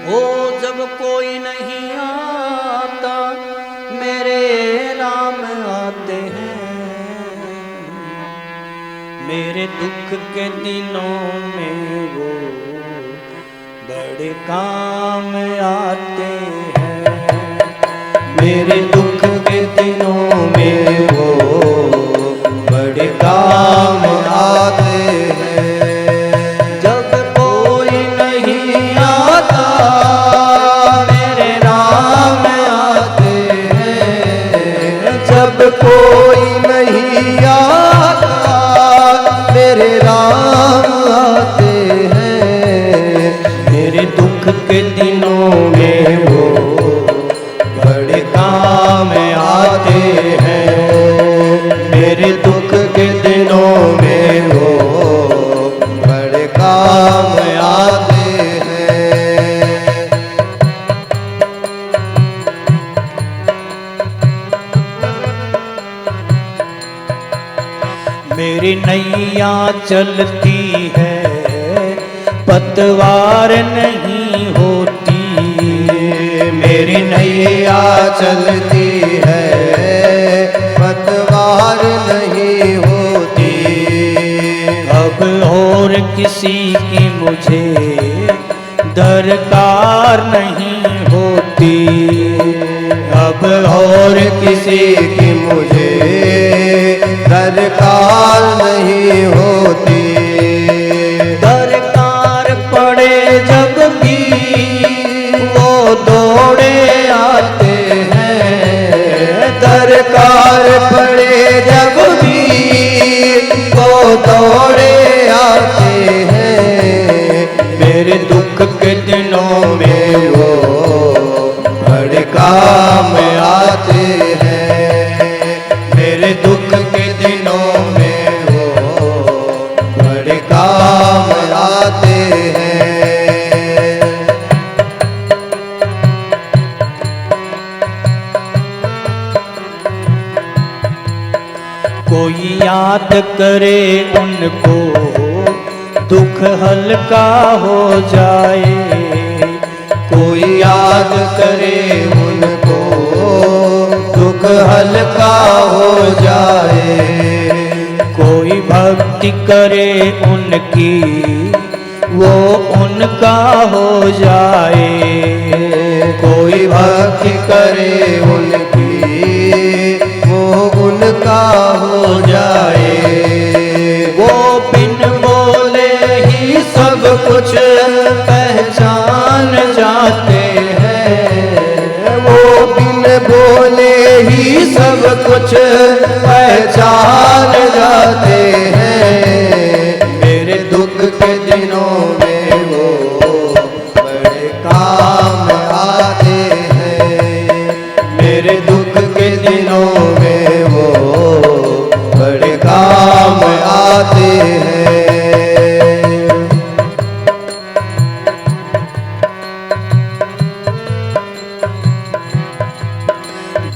हो जब कोई नहीं आता मेरे राम आते हैं। मेरे दुख के दिनों में वो बड़े काम आते हैं। मेरे दुख के दिनों में वो बड़े काम आते हैं। जब कोई नहीं आता मेरे राम आते हैं। जब कोई नहीं आता मेरे राम आते हैं। मेरे दुख के दिनों में वो बड़े काम आते हैं। मेरे दुख के दिनों में वो बड़े काम आते हैं। मेरी नैया चलती है पतवार नहीं होती। मेरी नैया चलती है पतवार नहीं होती। अब और किसी की मुझे दरकार नहीं होती। अब और किसी की मुझे दरकार नहीं होती। दरकार पड़े जब भी वो दौड़े आते हैं। दरकार पड़े जब भी वो दौड़े आते हैं। मेरे दुख के दिनों में वो बड़े काम आते हैं। मेरे दुख के दिनों में वो बड़े काम आते हैं। कोई याद करे उनको दुख हल्का हो जाए। कोई याद करे उनको दुख हल्का हो जाए। कोई भक्ति करे उनकी वो उनका हो जाए। कोई भक्ति करे उनकी वो उनका हो जाए। वो बिन बोले ही सब कुछ पहचान जाते हैं। वो बिन बोले ही सब कुछ पहचान जाते हैं। मेरे दुख के दिनों में वो बड़े काम आते हैं। मेरे दुख के दिनों में वो बड़े काम आते हैं।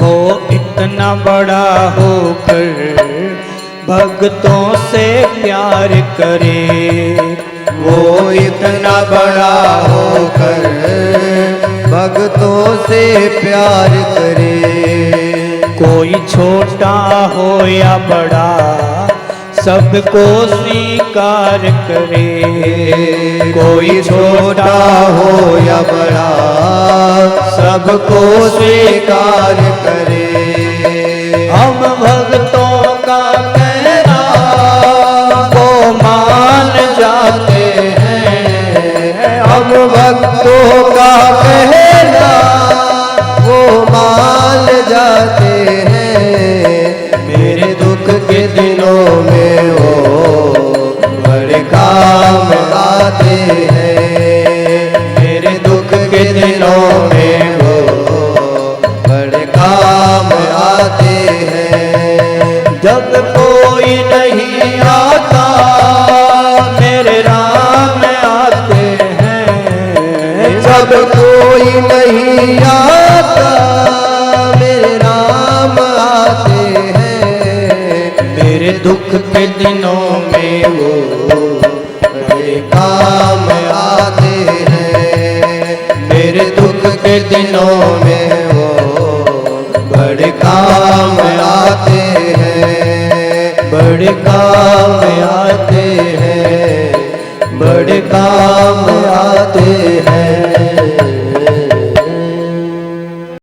वो इतना बड़ा होकर भक्तों से प्यार करे। वो इतना बड़ा होकर भक्तों से प्यार करे। कोई छोटा हो या बड़ा सबको स्वीकार करे। कोई छोटा हो या बड़ा सबको स्वीकार करे। हम भक्तों का कहना वो मान जाते हैं। हम भक्तों का कहना वो मान जाते हैं। मेरे दुख के दिनों में वो बड़े काम आते हैं। मेरे दुख के दिनों में वो बड़े काम आते हैं। जब कोई नहीं आता मेरे राम आते हैं। जब कोई नहीं आता मेरे राम आते हैं। मेरे दुख के दिनों में वो बड़े काम आते हैं। के दिनों में वो बड़े काम आते हैं, बड़े काम आते हैं, बड़े काम आते